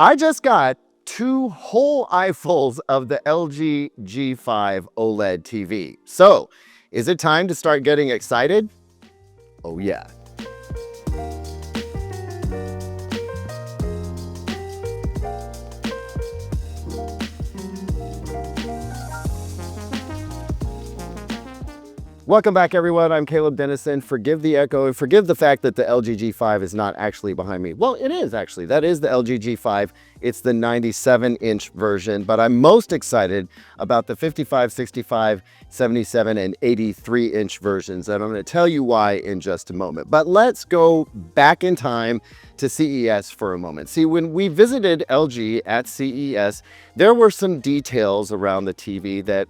I just got 2 whole eyefuls of the LG G5 OLED TV. So, is it time to start getting excited? Oh yeah. Welcome back, everyone. I'm Caleb Dennison. Forgive the echo and forgive the fact that the LG G5 is not actually behind me. Well, it is actually. That is the LG G5. It's the 97-inch version, but I'm most excited about the 55, 65, 77, and 83-inch versions, and I'm going to tell you why in just a moment. But let's go back in time to CES for a moment. See, when we visited LG at CES, there were some details around the TV that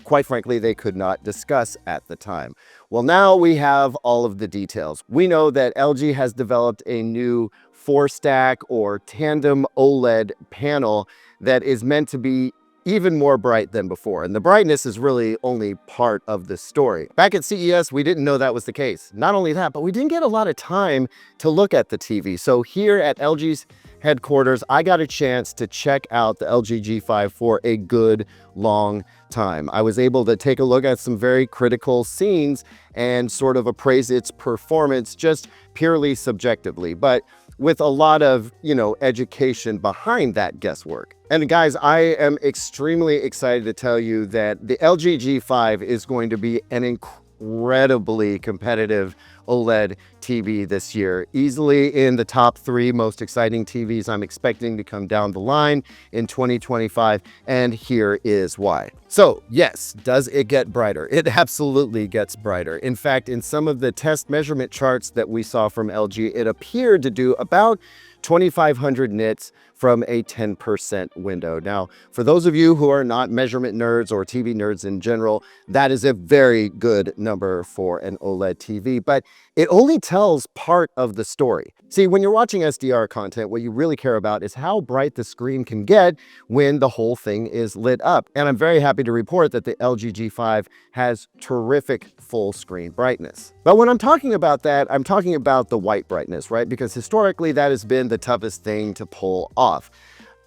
quite frankly, they could not discuss at the time. Well, now we have all of the details. We know that LG has developed a new 4-stack or tandem OLED panel that is meant to be even more bright than before. And the brightness is really only part of the story. Back at CES, we didn't know that was the case. Not only that, but we didn't get a lot of time to look at the TV. So here at LG's headquarters, I got a chance to check out the LG G5 for a good long time. I was able to take a look at some very critical scenes and sort of appraise its performance just purely subjectively, but with a lot of, education behind that guesswork. And guys, I am extremely excited to tell you that the LG G5 is going to be an incredibly competitive OLED TV this year, easily in the top 3 most exciting TVs I'm expecting to come down the line in 2025, and here is why. So yes, does it get brighter? It absolutely gets brighter. In fact, in some of the test measurement charts that we saw from LG, it appeared to do about 2,500 nits from a 10% window. Now, for those of you who are not measurement nerds or TV nerds in general, that is a very good number for an OLED TV, but it only tells part of the story. See, when you're watching SDR content, what you really care about is how bright the screen can get when the whole thing is lit up. And I'm very happy to report that the LG G5 has terrific full screen brightness. But when I'm talking about that, I'm talking about the white brightness, right? Because historically, that has been the toughest thing to pull off.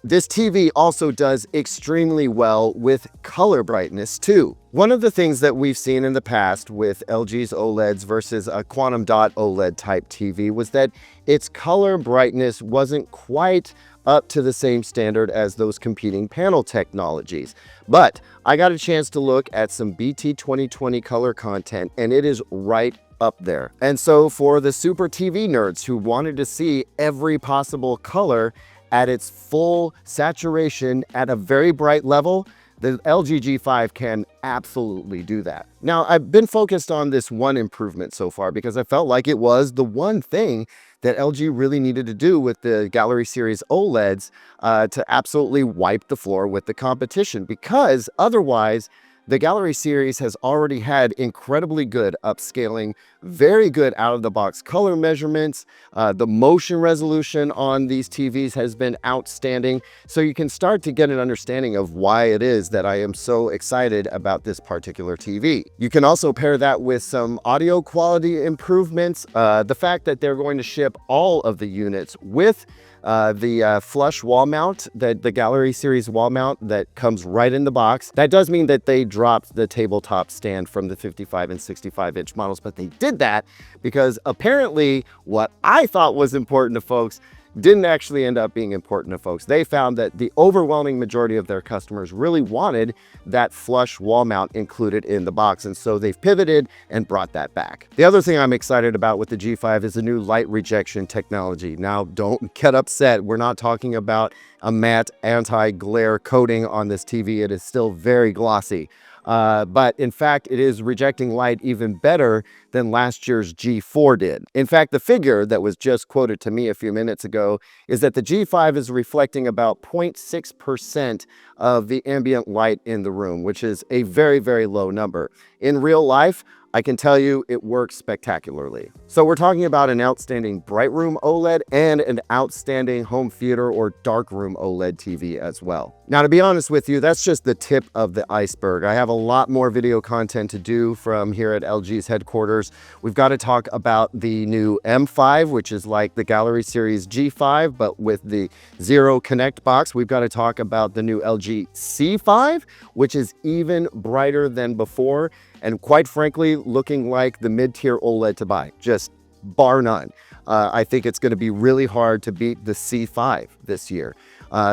This TV also does extremely well with color brightness too. One of the things that we've seen in the past with LG's OLEDs versus a quantum dot OLED type TV was that its color brightness wasn't quite up to the same standard as those competing panel technologies. But I got a chance to look at some BT 2020 color content, and it is right up there. And so for the super TV nerds who wanted to see every possible color at its full saturation at a very bright level, the LG G5 can absolutely do that. Now, I've been focused on this one improvement so far because I felt like it was the one thing that LG really needed to do with the Gallery Series OLEDs to absolutely wipe the floor with the competition, because otherwise, the Gallery Series has already had incredibly good upscaling, very good out-of-the-box color measurements. The motion resolution on these TVs has been outstanding. So you can start to get an understanding of why it is that I am so excited about this particular TV. You can also pair that with some audio quality improvements. The fact that they're going to ship all of the units with the flush wall mount, the Gallery Series wall mount that comes right in the box. That does mean that they dropped the tabletop stand from the 55 and 65-inch models, but they did that because apparently what I thought was important to folks didn't actually end up being important to folks. They found that the overwhelming majority of their customers really wanted that flush wall mount included in the box, and so they've pivoted and brought that back. The other thing I'm excited about with the G5 is the new light rejection technology. Now, don't get upset. We're not talking about a matte anti-glare coating on this TV. It is still very glossy. But in fact, it is rejecting light even better than last year's G4 did. In fact, the figure that was just quoted to me a few minutes ago is that the G5 is reflecting about 0.6% of the ambient light in the room, which is a very, very low number. In real life, I can tell you it works spectacularly. So we're talking about an outstanding bright room OLED and an outstanding home theater or dark room OLED TV as well. Now, to be honest with you, that's just the tip of the iceberg. I have a lot more video content to do from here at LG's headquarters. We've got to talk about the new M5, which is like the Gallery Series G5, but with the Zero Connect box. We've got to talk about the new LG C5, which is even brighter than before. And quite frankly, looking like the mid-tier OLED to buy, just bar none. I think it's going to be really hard to beat the C5 this year.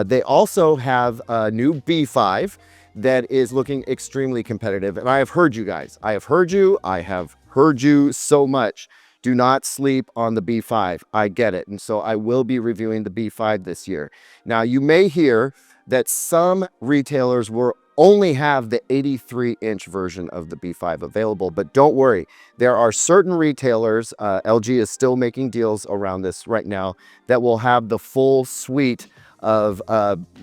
They also have a new B5 that is looking extremely competitive. And I have heard you guys. I have heard you so much. Do not sleep on the B5. I get it. And so I will be reviewing the B5 this year. Now, you may hear that some retailers will only have the 83-inch version of the B5 available, but don't worry. There are certain retailers, LG is still making deals around this right now, that will have the full suite of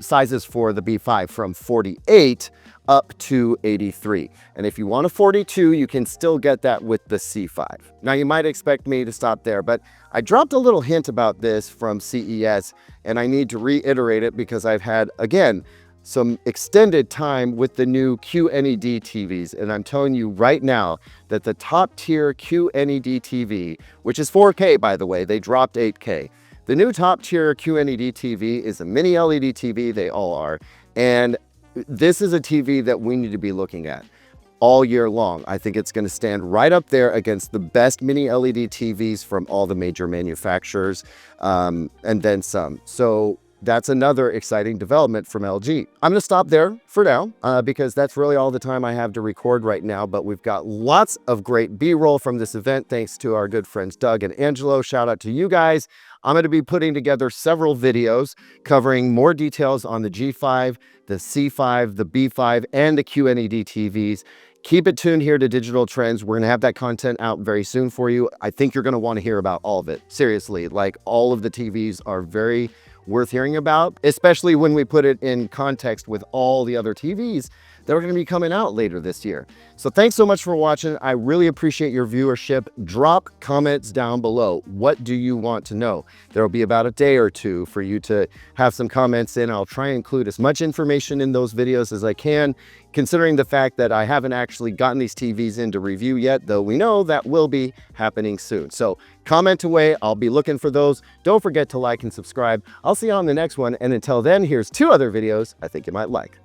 sizes for the B5 from 48 up to 83. And if you want a 42, you can still get that with the C5. Now, you might expect me to stop there, but I dropped a little hint about this from CES, and I need to reiterate it because I've had, again, some extended time with the new QLED TVs. And I'm telling you right now that the top tier QLED TV, which is 4K, by the way, they dropped 8K. The new top tier QLED TV is a mini LED TV, they all are. And this is a TV that we need to be looking at all year long. I think it's going to stand right up there against the best mini LED TVs from all the major manufacturers, and then some. So that's another exciting development from LG. I'm going to stop there for now because that's really all the time I have to record right now, but we've got lots of great B-roll from this event thanks to our good friends Doug and Angelo. Shout out to you guys. I'm going to be putting together several videos covering more details on the G5, the C5, the B5, and the QLED TVs. Keep it tuned here to Digital Trends. We're going to have that content out very soon for you. I think you're going to want to hear about all of it. Seriously, like all of the TVs are very worth hearing about, especially when we put it in context with all the other TVs that are going to be coming out later this year. So thanks so much for watching. I really appreciate your viewership. Drop comments down below. What do you want to know? There will be about a day or two for you to have some comments in. I'll try and include as much information in those videos as I can, considering the fact that I haven't actually gotten these TVs into review yet, though we know that will be happening soon. So comment away. I'll be looking for those. Don't forget to like and subscribe. I'll see you on the next one. And until then, here's 2 other videos I think you might like.